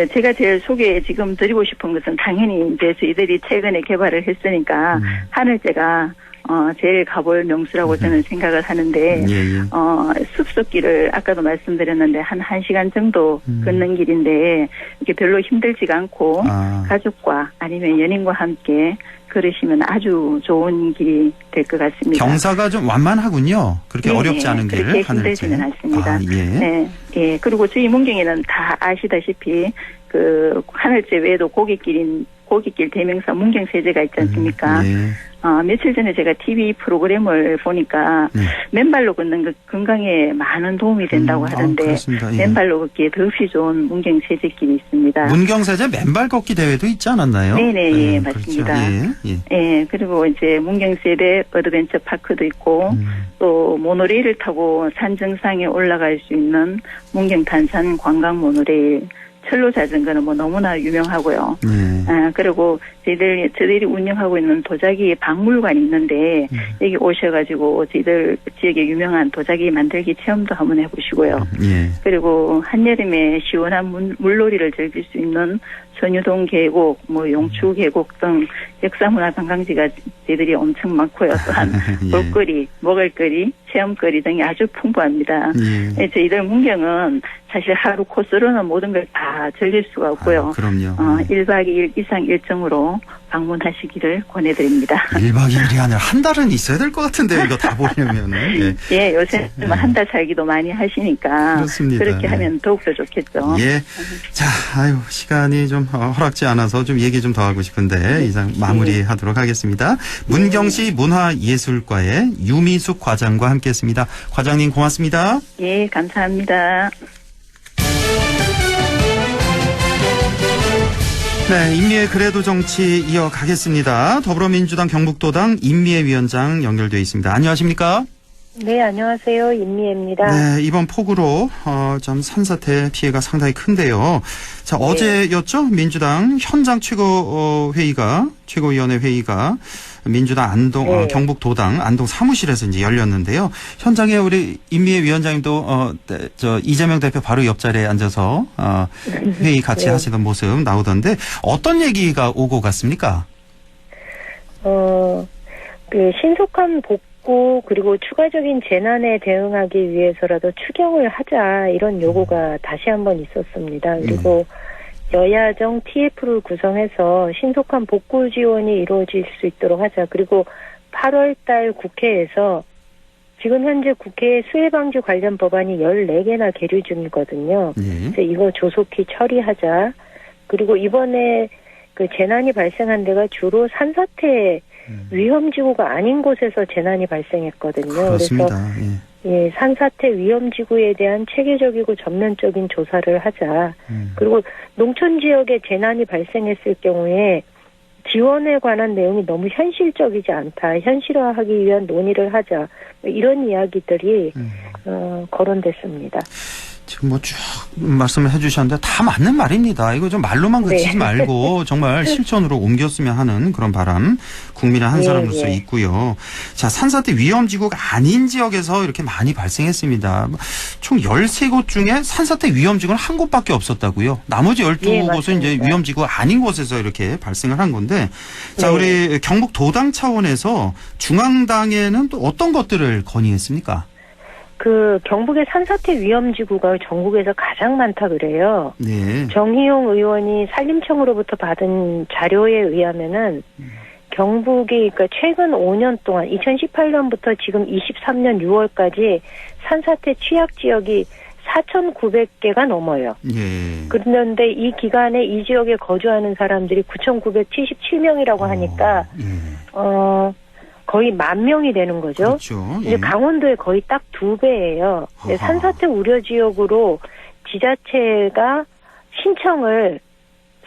제가 제일 지금 드리고 싶은 것은 당연히 이제 저희들이 최근에 개발을 했으니까 하늘제가 제일 가볼 명수라고 저는 생각을 하는데, 숲속길을 아까도 말씀드렸는데 한 1시간 정도 걷는 길인데, 이게 별로 힘들지가 않고, 가족과 아니면 연인과 함께 걸으시면 아주 좋은 길이 될 것 같습니다. 경사가 좀 완만하군요. 그렇게 네네, 어렵지 않은 길. 그렇게 힘들지는 않습니다. 예. 그리고 저희 문경에는 다 아시다시피, 하늘제 외에도 고깃길 대명사 문경세제가 있지 않습니까? 며칠 전에 제가 TV 프로그램을 보니까 맨발로 걷는 것 건강에 많은 도움이 된다고 하던데 맨발로 걷기에 더없이 좋은 문경세제길이 있습니다. 문경세제 맨발 걷기 대회도 있지 않았나요? 네네, 맞습니다. 그렇죠. 그리고 이제 문경세대 어드벤처 파크도 있고 또 모노레일을 타고 산 정상에 올라갈 수 있는 문경 단산 관광 모노레일, 철로 자전거는 뭐 너무나 유명하고요. 그리고 저희들이 운영하고 있는 도자기 박물관이 있는데 여기 오셔가지고 저희들 지역에 유명한 도자기 만들기 체험도 한번 해보시고요. 그리고 한여름에 시원한 물놀이를 즐길 수 있는 선유동 계곡, 용추 계곡 등 역사문화 관광지가 저희들이 엄청 많고요. 또한 볼거리, 먹을거리, 체험거리 등이 아주 풍부합니다. 저희들 문경은 사실 하루 코스로는 모든 걸 다 즐길 수가 없고요. 그럼요. 1박 2일 이상 일정으로 방문하시기를 권해드립니다. 1박 2일이 아니라 한 달은 있어야 될 것 같은데요. 이거 다 보려면은. 요새 한 달 살기도 많이 하시니까. 그렇습니다. 그렇게 하면 더욱더 좋겠죠. 자, 시간이 좀 허락지 않아서 좀 얘기 좀 더 하고 싶은데 이상 마무리하도록 하겠습니다. 문경시 문화예술과의 유미숙 과장과 함께했습니다. 과장님 고맙습니다. 예, 감사합니다. 네, 임미애 그래도 정치 이어가겠습니다. 더불어민주당 경북도당 임미애 위원장 연결되어 있습니다. 안녕하십니까? 네, 안녕하세요. 임미애입니다. 네, 이번 폭우로 좀 산사태 피해가 상당히 큰데요. 자, 어제였죠? 민주당 현장 최고위원회 회의가 민주당 안동 경북도당 안동 사무실에서 이제 열렸는데요. 현장에 우리 임미애 위원장님도 이재명 대표 바로 옆자리에 앉아서 회의 같이 하시던 모습 나오던데 어떤 얘기가 오고 갔습니까? 신속한 복구 그리고 추가적인 재난에 대응하기 위해서라도 추경을 하자 이런 요구가 다시 한번 있었습니다. 그리고 여야정 TF를 구성해서 신속한 복구 지원이 이루어질 수 있도록 하자. 그리고 8월 달 국회에서 지금 현재 국회에 수해 방지 관련 법안이 14개나 계류 중이거든요. 그래서 이거 조속히 처리하자. 그리고 이번에 재난이 발생한 데가 주로 산사태 위험지구가 아닌 곳에서 재난이 발생했거든요. 그렇습니다. 그래서 산사태 위험지구에 대한 체계적이고 전면적인 조사를 하자. 그리고 농촌 지역에 재난이 발생했을 경우에 지원에 관한 내용이 너무 현실적이지 않다. 현실화하기 위한 논의를 하자. 이런 이야기들이 거론됐습니다. 지금 쭉 말씀을 해주셨는데 다 맞는 말입니다. 이거 좀 말로만 그치지 말고 정말 실천으로 옮겼으면 하는 그런 바람 국민의 한 사람으로서 있고요. 자, 산사태 위험지구가 아닌 지역에서 이렇게 많이 발생했습니다. 총 13곳 중에 산사태 위험지구는 한 곳밖에 없었다고요. 나머지 12곳은 이제 위험지구가 아닌 곳에서 이렇게 발생을 한 건데, 자, 우리 경북도당 차원에서 중앙당에는 또 어떤 것들을 건의했습니까? 경북의 산사태 위험지구가 전국에서 가장 많다 그래요. 정희용 의원이 산림청으로부터 받은 자료에 의하면은 경북이 최근 5년 동안 2018년부터 지금 23년 6월까지 산사태 취약 지역이 4,900개가 넘어요. 그런데 이 기간에 이 지역에 거주하는 사람들이 9,977명이라고 하니까 거의 10,000명이 되는 거죠. 그렇죠. 이제 강원도에 거의 딱 2배예요. 산사태 우려 지역으로 지자체가 신청을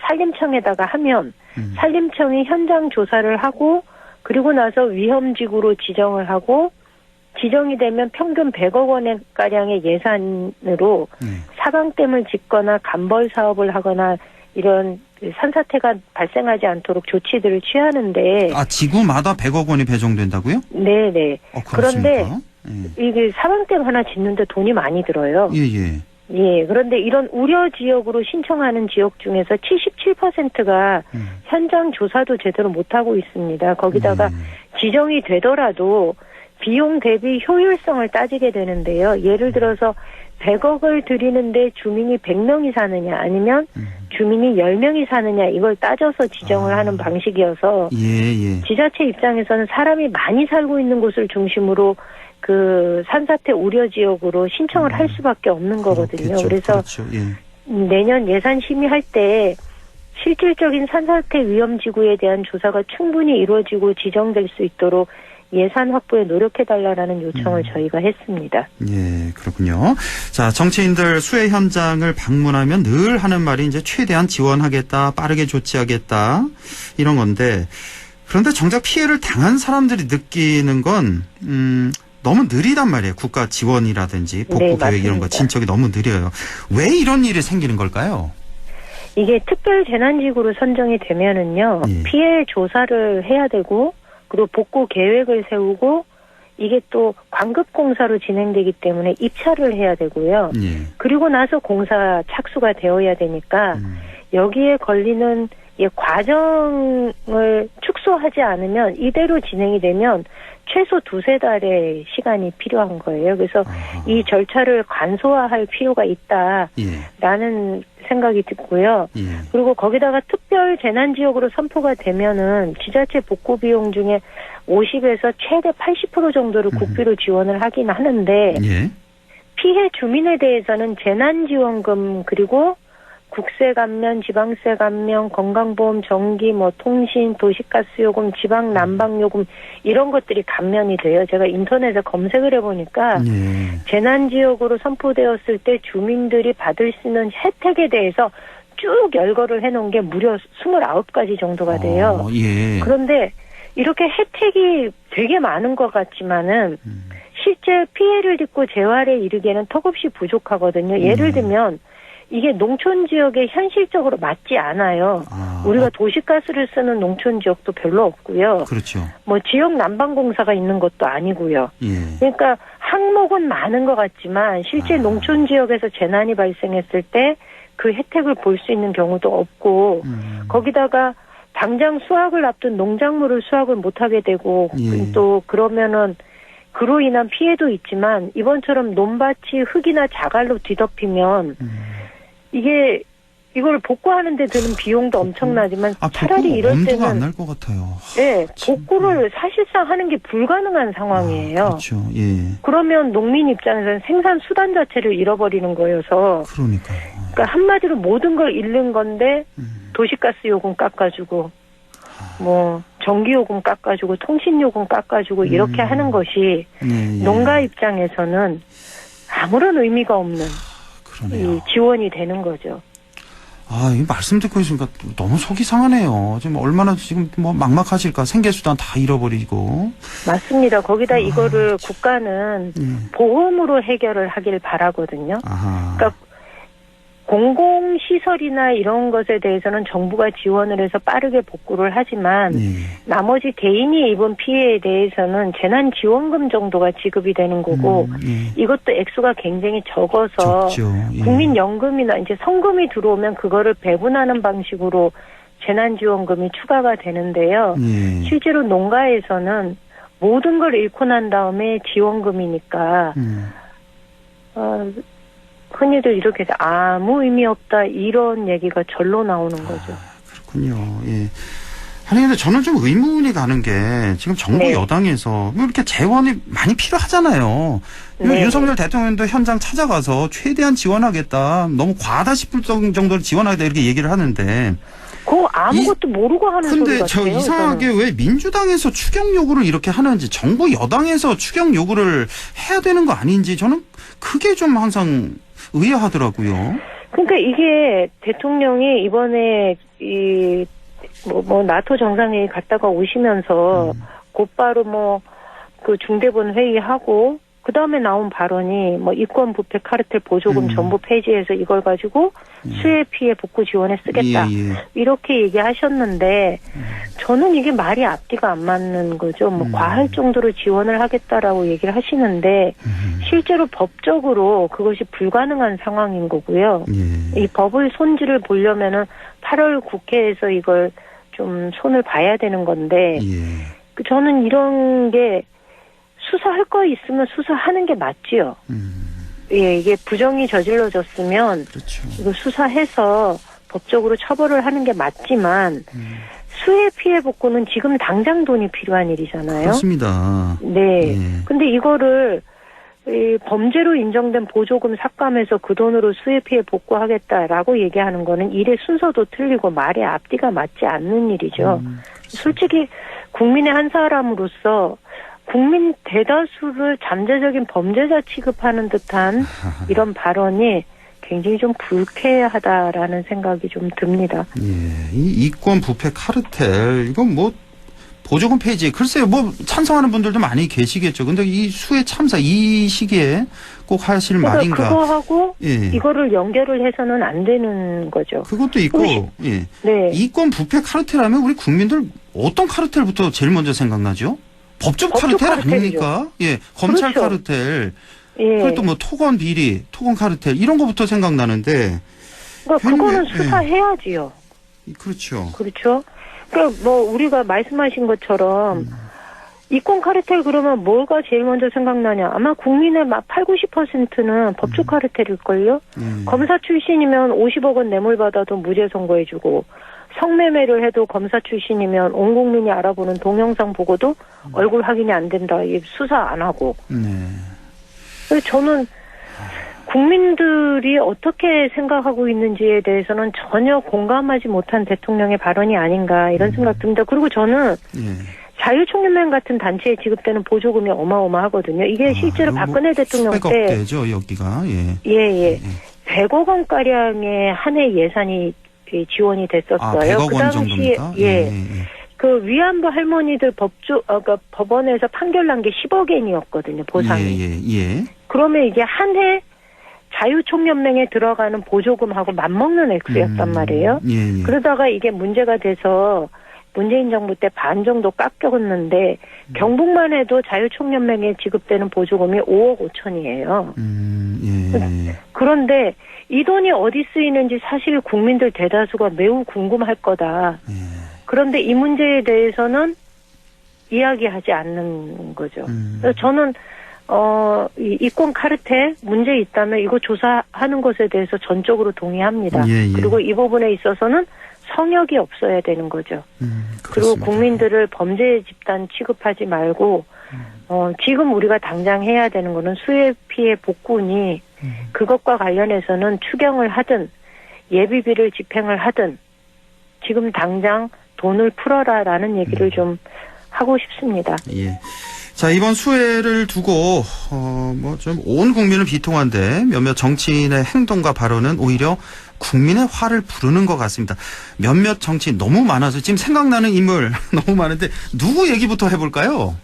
산림청에다가 하면 산림청이 현장 조사를 하고 그리고 나서 위험지구로 지정을 하고 지정이 되면 평균 100억 원의 가량의 예산으로 사방댐을 짓거나 간벌 사업을 하거나 이런 산사태가 발생하지 않도록 조치들을 취하는데. 지구마다 100억 원이 배정된다고요? 네네. 그런데 이게 사방댐 하나 짓는데 돈이 많이 들어요. 예, 그런데 이런 우려 지역으로 신청하는 지역 중에서 77%가 현장 조사도 제대로 못하고 있습니다. 거기다가 지정이 되더라도 비용 대비 효율성을 따지게 되는데요. 예를 들어서 100억을 들이는데 주민이 100명이 사느냐 아니면 주민이 10명이 사느냐 이걸 따져서 지정을 하는 방식이어서 지자체 입장에서는 사람이 많이 살고 있는 곳을 중심으로 그 산사태 우려 지역으로 신청을 할 수밖에 없는 거거든요. 그래서 내년 예산 심의할 때 실질적인 산사태 위험 지구에 대한 조사가 충분히 이루어지고 지정될 수 있도록 예산 확보에 노력해달라는 요청을 저희가 했습니다. 예, 그렇군요. 자, 정치인들 수해 현장을 방문하면 늘 하는 말이 이제 최대한 지원하겠다, 빠르게 조치하겠다, 이런 건데, 그런데 정작 피해를 당한 사람들이 느끼는 건, 너무 느리단 말이에요. 국가 지원이라든지 복구 계획 이런 거 진척이 너무 느려요. 왜 이런 일이 생기는 걸까요? 이게 특별 재난지구로 선정이 되면은요, 피해 조사를 해야 되고, 그리고 복구 계획을 세우고 이게 또 광급공사로 진행되기 때문에 입찰을 해야 되고요. 그리고 나서 공사 착수가 되어야 되니까 여기에 걸리는 과정을 축소하지 않으면 이대로 진행이 되면 최소 2-3달의 시간이 필요한 거예요. 그래서 이 절차를 간소화할 필요가 있다라는 생각이 듣고요. 그리고 거기다가 특별 재난지역으로 선포가 되면은 지자체 복구 비용 중에 50에서 최대 80% 정도를 국비로 지원을 하긴 하는데 피해 주민에 대해서는 재난지원금 그리고 국세 감면, 지방세 감면, 건강보험, 전기, 통신, 도시가스요금, 지방 난방요금 이런 것들이 감면이 돼요. 제가 인터넷에 검색을 해보니까 재난지역으로 선포되었을 때 주민들이 받을 수 있는 혜택에 대해서 쭉 열거를 해놓은 게 무려 29가지 정도가 돼요. 그런데 이렇게 혜택이 되게 많은 것 같지만은 실제 피해를 입고 재활에 이르기에는 턱없이 부족하거든요. 예를 들면 이게 농촌 지역에 현실적으로 맞지 않아요. 우리가 도시가스를 쓰는 농촌 지역도 별로 없고요. 그렇죠. 지역 난방공사가 있는 것도 아니고요. 그러니까 항목은 많은 것 같지만 실제 농촌 지역에서 재난이 발생했을 때 그 혜택을 볼 수 있는 경우도 없고 거기다가 당장 수확을 앞둔 농작물을 수확을 못하게 되고 또 그러면은 그로 인한 피해도 있지만 이번처럼 논밭이 흙이나 자갈로 뒤덮이면 이걸 복구하는 데 드는 비용도 엄청나지만 차라리 이럴 때는 안 날 것 같아요. 복구를 사실상 하는 게 불가능한 상황이에요. 그렇죠. 그러면 농민 입장에서는 생산 수단 자체를 잃어버리는 거여서 그러니까 한마디로 모든 걸 잃는 건데 도시가스 요금 깎아주고 전기요금 깎아주고 통신요금 깎아주고 이렇게 하는 것이 농가 입장에서는 아무런 의미가 없는 이 지원이 되는 거죠. 이 말씀 듣고 있으니까 너무 속이 상하네요. 지금 얼마나 지금 막막하실까. 생계수단 다 잃어버리고. 맞습니다. 거기다 이거를 국가는 보험으로 해결을 하길 바라거든요. 그러니까 공공시설이나 이런 것에 대해서는 정부가 지원을 해서 빠르게 복구를 하지만 나머지 개인이 입은 피해에 대해서는 재난지원금 정도가 지급이 되는 거고 이것도 액수가 굉장히 적어서 국민연금이나 이제 성금이 들어오면 그거를 배분하는 방식으로 재난지원금이 추가가 되는데요. 실제로 농가에서는 모든 걸 잃고 난 다음에 지원금이니까 흔히들 이렇게 아무 의미 없다 이런 얘기가 절로 나오는 거죠. 그렇군요. 아니 근데 저는 좀 의문이 가는 게 지금 정부 여당에서 이렇게 재원이 많이 필요하잖아요. 윤석열 대통령도 현장 찾아가서 최대한 지원하겠다. 너무 과하다 싶을 정도로 지원하겠다 이렇게 얘기를 하는데 그거 아무것도 모르고 하는 소리 같아요. 근데 저 이상하게 왜 민주당에서 추경 요구를 이렇게 하는지 정부 여당에서 추경 요구를 해야 되는 거 아닌지 저는 그게 좀 항상 의아하더라고요. 그러니까 이게 대통령이 이번에 나토 정상회의 갔다가 오시면서 곧바로 그 중대본 회의하고 그 다음에 나온 발언이 뭐 이권 부패 카르텔 보조금 전부 폐지해서 이걸 가지고 수해 피해 복구 지원에 쓰겠다. 이렇게 얘기하셨는데 저는 이게 말이 앞뒤가 안 맞는 거죠. 뭐 과할 정도로 지원을 하겠다라고 얘기를 하시는데 실제로 법적으로 그것이 불가능한 상황인 거고요. 이 법의 손질을 보려면은 8월 국회에서 이걸 좀 손을 봐야 되는 건데 저는 이런 게 수사할 거 있으면 수사하는 게 맞지요. 예, 이게 부정이 저질러졌으면 이거 수사해서 법적으로 처벌을 하는 게 맞지만 수해 피해 복구는 지금 당장 돈이 필요한 일이잖아요. 그렇습니다. 네. 근데 이거를 이 범죄로 인정된 보조금 삭감해서 그 돈으로 수해 피해 복구하겠다라고 얘기하는 거는 일의 순서도 틀리고 말의 앞뒤가 맞지 않는 일이죠. 솔직히 국민의 한 사람으로서 국민 대다수를 잠재적인 범죄자 취급하는 듯한 이런 발언이 굉장히 좀 불쾌하다라는 생각이 좀 듭니다. 예, 이 이권 부패 카르텔 이건 뭐 보조금 폐지 글쎄요 뭐 찬성하는 분들도 많이 계시겠죠. 근데 이 수해 참사 이 시기에 꼭 하실 말인가? 그거하고 이거를 연결을 해서는 안 되는 거죠. 그것도 있고 예. 네. 이권 부패 카르텔하면 우리 국민들 어떤 카르텔부터 제일 먼저 생각나죠? 법적 카르텔 아닙니까? 예, 검찰 그렇죠. 카르텔. 예. 그리고 또 뭐 토건 비리, 토건 카르텔 이런 거부터 생각나는데. 그러니까 그거는 수사해야지요. 그렇죠. 그렇죠. 그러니까 뭐 우리가 말씀하신 것처럼 이권 카르텔 그러면 뭐가 제일 먼저 생각나냐? 아마 국민의 막 80~90%는 법조 카르텔일걸요. 검사 출신이면 50억 원 뇌물 받아도 무죄 선고해주고 성매매를 해도 검사 출신이면 온 국민이 알아보는 동영상 보고도 얼굴 확인이 안 된다. 수사 안 하고. 그래서 저는 국민들이 어떻게 생각하고 있는지에 대해서는 전혀 공감하지 못한 대통령의 발언이 아닌가 이런 생각 듭니다. 그리고 저는 자유총연맹 같은 단체에 지급되는 보조금이 어마어마하거든요. 이게 실제로 박근혜 대통령 때 수백억 대죠 여기가. 예. 100억 원가량의 한 해 예산이 지원이 됐었어요. 100억 그 원 당시에 정도입니까? 그 위안부 할머니들 그러니까 법원에서 판결 난 게 10억 엔이었거든요. 보상이. 그러면 이게 한 해 자유총연맹에 들어가는 보조금하고 맞먹는 액수였단 말이에요. 그러다가 이게 문제가 돼서 문재인 정부 때 반 정도 깎였는데 경북만 해도 자유총연맹에 지급되는 보조금이 5억 5천이에요. 그런데 이 돈이 어디 쓰이는지 사실 국민들 대다수가 매우 궁금할 거다. 그런데 이 문제에 대해서는 이야기하지 않는 거죠. 그래서 저는 이 이권 카르텔 문제 있다면 이거 조사하는 것에 대해서 전적으로 동의합니다. 그리고 이 부분에 있어서는 성역이 없어야 되는 거죠. 그리고 국민들을 범죄 집단 취급하지 말고 지금 우리가 당장 해야 되는 거는 수해 피해 복구니 그것과 관련해서는 추경을 하든 예비비를 집행을 하든 지금 당장 돈을 풀어라라는 얘기를 좀 하고 싶습니다. 예. 자, 이번 수해를 두고 뭐 좀 온 국민을 비통한데 몇몇 정치인의 행동과 발언은 오히려 국민의 화를 부르는 것 같습니다. 몇몇 정치인 너무 많아서 지금 생각나는 인물 너무 많은데 누구 얘기부터 해볼까요?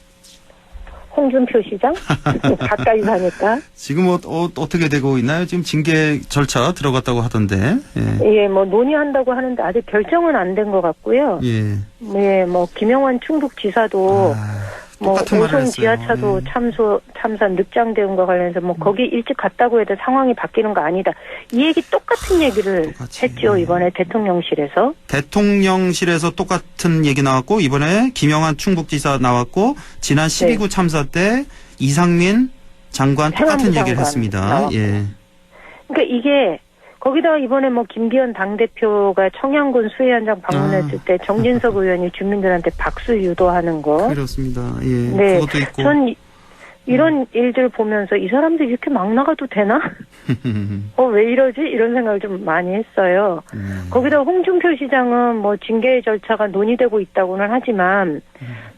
홍준표 시장? 가까이 사니까. 지금 어떻게 되고 있나요? 지금 징계 절차 들어갔다고 하던데. 예, 뭐 논의한다고 하는데 아직 결정은 안 된 것 같고요. 예, 뭐 김영환 충북지사도 뭐 오송 지하차도 참사 늑장 대응과 관련해서 뭐 거기 일찍 갔다고 해도 상황이 바뀌는 거 아니다. 이 얘기 똑같은 얘기를 했죠. 이번에 대통령실에서. 대통령실에서 똑같은 얘기 나왔고 이번에 김영환 충북지사 나왔고 지난 12구 참사 때 이상민 장관 똑같은 얘기를 했습니다. 예. 그러니까 이게 거기다가 이번에 뭐 김기현 당대표가 청양군 수해 현장 방문했을 때 정진석 의원이 주민들한테 박수 유도하는 거. 그렇습니다. 예. 네. 그것도 있고. 전 이런 일들 보면서 이 사람들 이렇게 막 나가도 되나? 왜 이러지? 이런 생각을 좀 많이 했어요. 거기다 홍준표 시장은 뭐 징계 절차가 논의되고 있다고는 하지만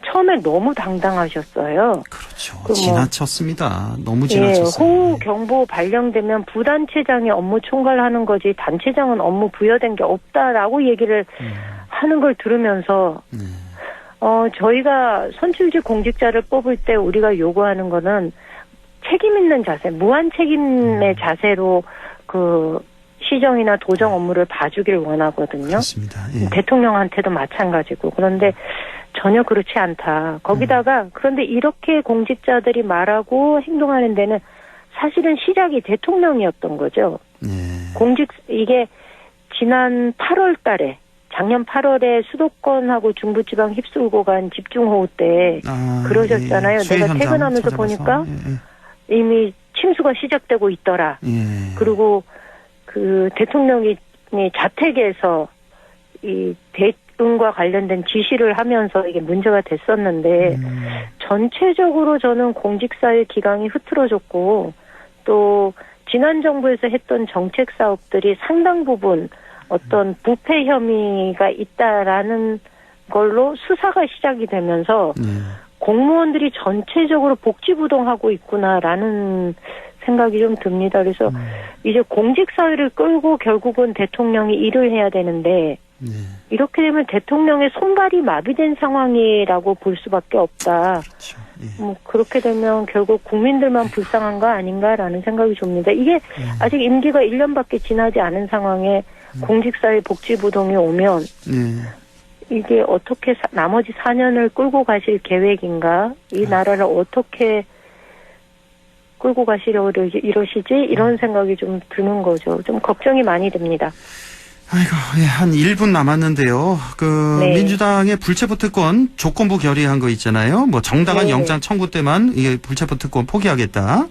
처음에 너무 당당하셨어요. 그렇죠. 지나쳤습니다. 너무 지나쳤어요. 호우 경보 발령되면 부단체장이 업무 총괄하는 거지 단체장은 업무 부여된 게 없다라고 얘기를 하는 걸 들으면서 저희가 선출직 공직자를 뽑을 때 우리가 요구하는 거는 책임 있는 자세, 무한 책임의 자세로 시정이나 도정 업무를 봐주길 원하거든요. 그렇습니다. 예. 대통령한테도 마찬가지고. 그런데 전혀 그렇지 않다. 거기다가 그런데 이렇게 공직자들이 말하고 행동하는 데는 사실은 시작이 대통령이었던 거죠. 예. 이게 지난 8월 달에 작년 8월에 수도권하고 중부지방 휩쓸고 간 집중호우 때 그러셨잖아요. 예. 내가 퇴근하면서 보니까 이미 침수가 시작되고 있더라. 예. 그리고 대통령이 자택에서 이 대응과 관련된 지시를 하면서 이게 문제가 됐었는데 전체적으로 저는 공직사회 기강이 흐트러졌고 또 지난 정부에서 했던 정책 사업들이 상당 부분 어떤 부패 혐의가 있다라는 걸로 수사가 시작이 되면서 공무원들이 전체적으로 복지부동하고 있구나라는 생각이 좀 듭니다. 그래서 이제 공직사회를 끌고 결국은 대통령이 일을 해야 되는데 이렇게 되면 대통령의 손발이 마비된 상황이라고 볼 수밖에 없다. 그렇죠. 그렇게 되면 결국 국민들만 불쌍한 거 아닌가라는 생각이 듭니다. 이게 아직 임기가 1년밖에 지나지 않은 상황에 공직사회 복지부동이 오면 이게 어떻게 나머지 4년을 끌고 가실 계획인가? 이 나라를 어떻게 끌고 가시려고 이러시지? 이런 생각이 좀 드는 거죠. 좀 걱정이 많이 됩니다. 아이고, 예, 한 1분 남았는데요. 네. 민주당의 불체포 특권 조건부 결의한 거 있잖아요. 뭐 정당한 영장 청구 때만 이게 불체포 특권 포기하겠다.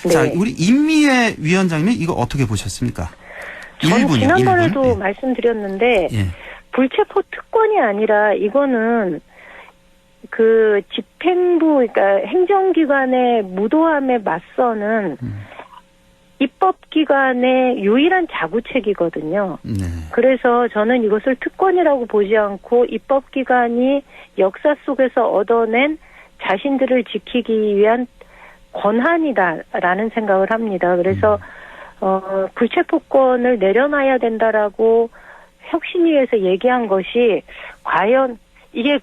네. 자, 우리 임미애 위원장님이 이거 어떻게 보셨습니까? 저는 1분이요, 지난번에도 1분. 예. 말씀드렸는데 예. 불체포 특권이 아니라 이거는 집행부, 그러니까 행정기관의 무도함에 맞서는 입법기관의 유일한 자구책이거든요. 네. 그래서 저는 이것을 특권이라고 보지 않고 입법기관이 역사 속에서 얻어낸 자신들을 지키기 위한 권한이다라는 생각을 합니다. 그래서 불체포권을 내려놔야 된다라고 혁신위에서 얘기한 것이 과연 이게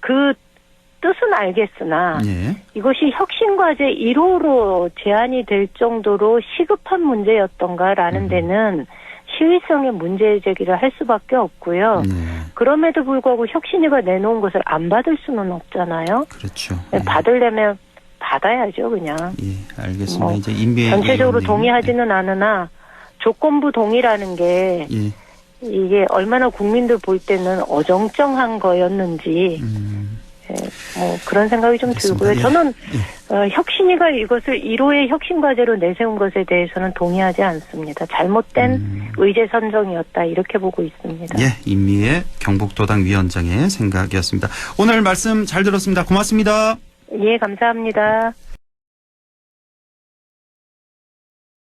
뜻은 알겠으나 이것이 혁신과제 1호로 제안이 될 정도로 시급한 문제였던가라는 데는 시의성의 문제 제기를 할 수밖에 없고요. 그럼에도 불구하고 혁신위가 내놓은 것을 안 받을 수는 없잖아요. 그렇죠. 받으려면 받아야죠, 그냥. 예, 알겠습니다. 이제 임미애 전체적으로 의원님. 동의하지는 않으나 조건부 동의라는 게 이게 얼마나 국민들 볼 때는 어정쩡한 거였는지 그런 생각이 좀 알겠습니다. 들고요. 저는 혁신위가 이것을 1호의 혁신과제로 내세운 것에 대해서는 동의하지 않습니다. 잘못된 의제 선정이었다 이렇게 보고 있습니다. 예, 임미애 경북도당 위원장의 생각이었습니다. 오늘 말씀 잘 들었습니다. 고맙습니다. 예, 감사합니다.